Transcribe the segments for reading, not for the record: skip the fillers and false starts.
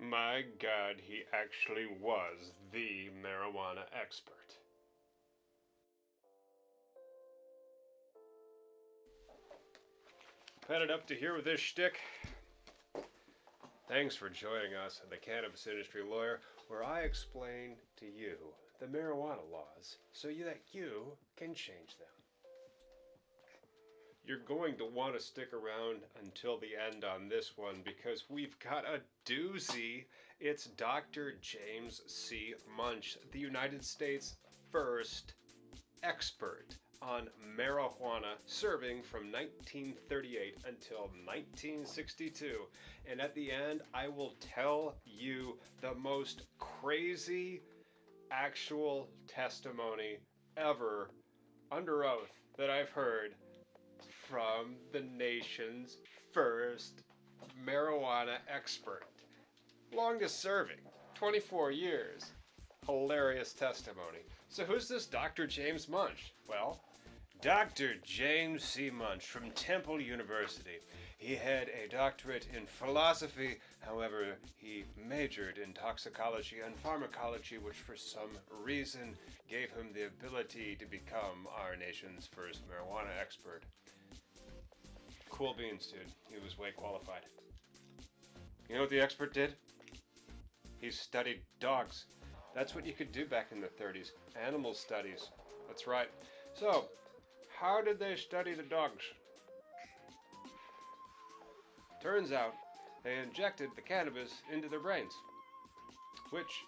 My God, he actually was the marijuana expert. Pen it up to here with this shtick. Thanks for joining us on the Cannabis Industry Lawyer, where I explain to you the marijuana laws so that you can change them. You're going to want to stick around until the end on this one because we've got a doozy. It's Dr. James C. Munch, the United States' first expert on marijuana, serving from 1938 until 1962. And at the end, I will tell you the most crazy actual testimony ever under oath that I've heard from the nation's first marijuana expert. Longest serving, 24 years. Hilarious testimony. So who's this Dr. James Munch? Well, Dr. James C. Munch from Temple University. He had a doctorate in philosophy, however, he majored in toxicology and pharmacology, which for some reason gave him the ability to become our nation's first marijuana expert. Cool beans, dude. He was way qualified. You know what the expert did? He studied dogs. That's what you could do back in the 30s. Animal studies. That's right. So, how did they study the dogs? Turns out, they injected the cannabis into their brains, which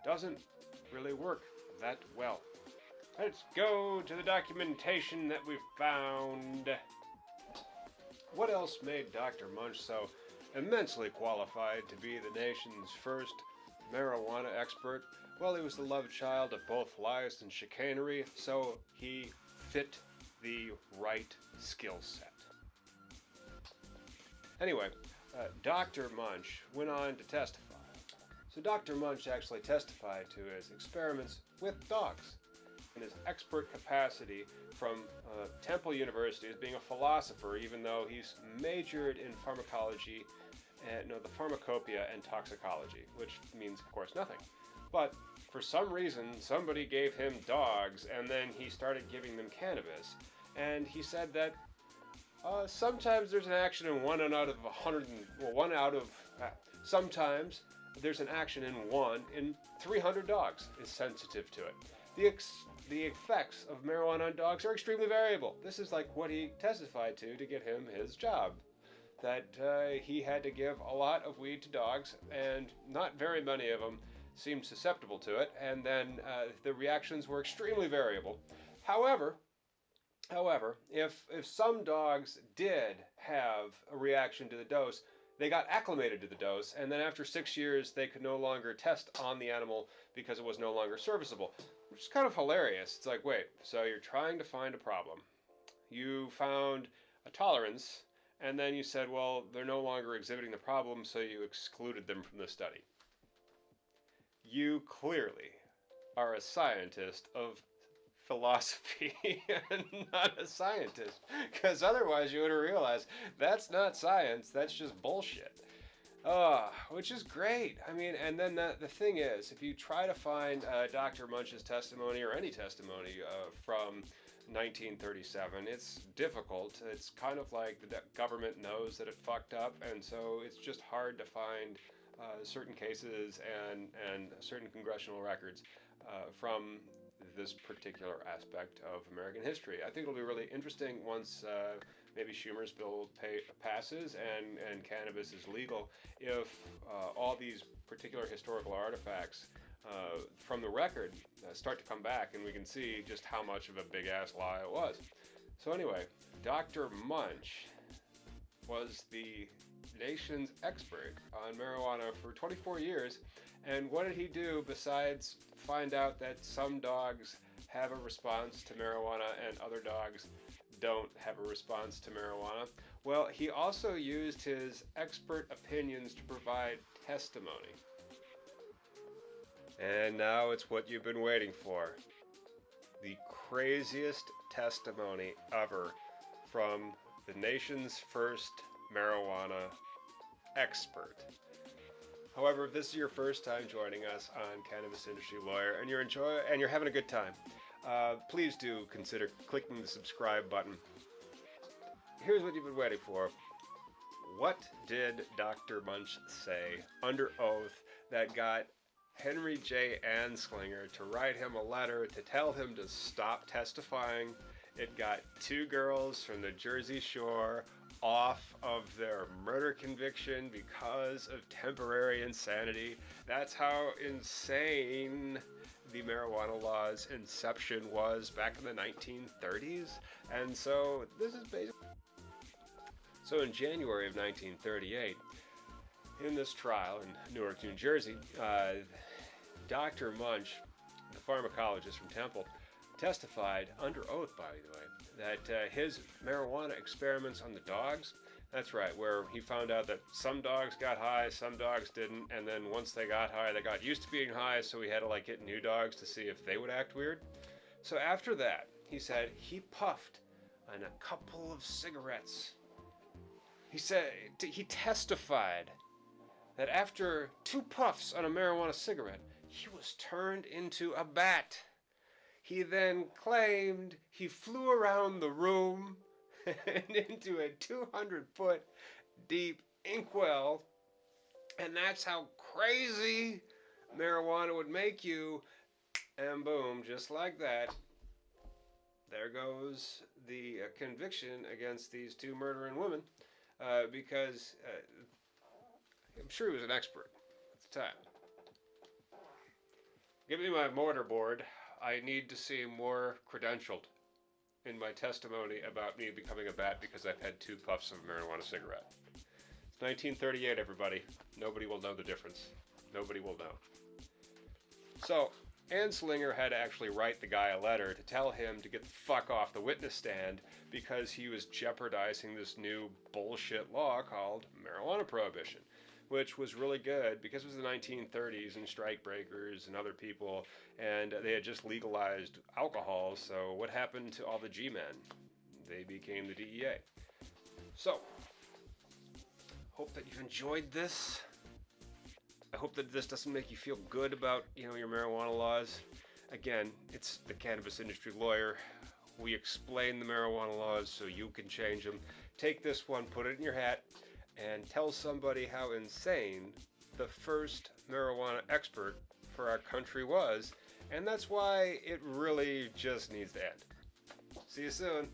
doesn't really work that well. Let's go to the documentation that we found. What else made Dr. Munch so immensely qualified to be the nation's first marijuana expert? Well, he was the love child of both lies and chicanery, so he fit the right skill set. Anyway, Dr. Munch went on to testify. So Dr. Munch actually testified to his experiments with dogs in his expert capacity from Temple University as being a philosopher, even though he's majored in pharmacology and the pharmacopoeia and toxicology, which means, of course, nothing. But for some reason, somebody gave him dogs, and then he started giving them cannabis. And he said that sometimes there's an action in sometimes there's an action in 1 in 300 dogs is sensitive to it. The effects of marijuana on dogs are extremely variable. This is like what he testified to get him his job. That he had to give a lot of weed to dogs, and not very many of them seemed susceptible to it, and then the reactions were extremely variable. However, if some dogs did have a reaction to the dose, they got acclimated to the dose, and then after 6 years, they could no longer test on the animal because it was no longer serviceable, which is kind of hilarious. It's like, wait, so you're trying to find a problem. You found a tolerance, and then you said, well, they're no longer exhibiting the problem, so you excluded them from the study. You clearly are a scientist of philosophy and not a scientist, because otherwise you would have realized that's not science, that's just bullshit. Which is great. I mean, and then the thing is, if you try to find Dr. Munch's testimony or any testimony from 1937, it's difficult. It's kind of like the government knows that it fucked up, and so it's just hard to find certain cases and certain congressional records from this particular aspect of American history. I think it'll be really interesting once maybe Schumer's bill passes and cannabis is legal, if all these particular historical artifacts from the record start to come back, and we can see just how much of a big-ass lie it was. So anyway, Dr. Munch was the nation's expert on marijuana for 24 years. And what did he do besides find out that some dogs have a response to marijuana and other dogs don't have a response to marijuana? Well, he also used his expert opinions to provide testimony. And now it's what you've been waiting for. The craziest testimony ever from the nation's first marijuana expert. However, if this is your first time joining us on Cannabis Industry Lawyer and you're having a good time, please do consider clicking the subscribe button. Here's what you've been waiting for. What did Dr. Munch say under oath that got Henry J. Anslinger to write him a letter to tell him to stop testifying? It got two girls from the Jersey Shore off of their murder conviction because of temporary insanity. That's how insane the marijuana law's inception was back in the 1930s. And so this is basically... So in January of 1938, in this trial in Newark, New Jersey, Dr. Munch, the pharmacologist from Temple, testified under oath, by the way, that his marijuana experiments on the dogs, that's right, where he found out that some dogs got high, some dogs didn't, and then once they got high, they got used to being high, so he had to like get new dogs to see if they would act weird. So after that, he said he puffed on a couple of cigarettes. He said, he testified that after 2 puffs on a marijuana cigarette, he was turned into a bat. He then claimed he flew around the room and into a 200-foot deep inkwell, and that's how crazy marijuana would make you. And boom, just like that, there goes the conviction against these 2 murdering women. Because I'm sure he was an expert at the time. Give me my mortarboard. I need to seem more credentialed in my testimony about me becoming a bat because I've had 2 puffs of a marijuana cigarette. It's 1938, everybody. Nobody will know the difference. Nobody will know. So, Anslinger had to actually write the guy a letter to tell him to get the fuck off the witness stand because he was jeopardizing this new bullshit law called marijuana prohibition, which was really good because it was the 1930s and strikebreakers and other people, and they had just legalized alcohol, so what happened to all the G-men? They became the DEA. So, hope that you've enjoyed this. I hope that this doesn't make you feel good about, your marijuana laws. Again, it's the Cannabis Industry Lawyer. We explain the marijuana laws so you can change them. Take this one, put it in your hat, and tell somebody how insane the first marijuana expert for our country was. And that's why it really just needs to end. See you soon.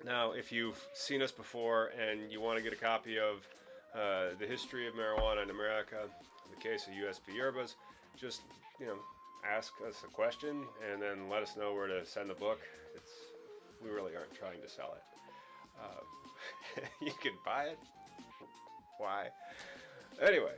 Now, if you've seen us before and you want to get a copy of the history of marijuana in America, in the case of U.S. v. Yerbas, just, ask us a question and then let us know where to send the book. We really aren't trying to sell it. You can buy it. Why? Anyway,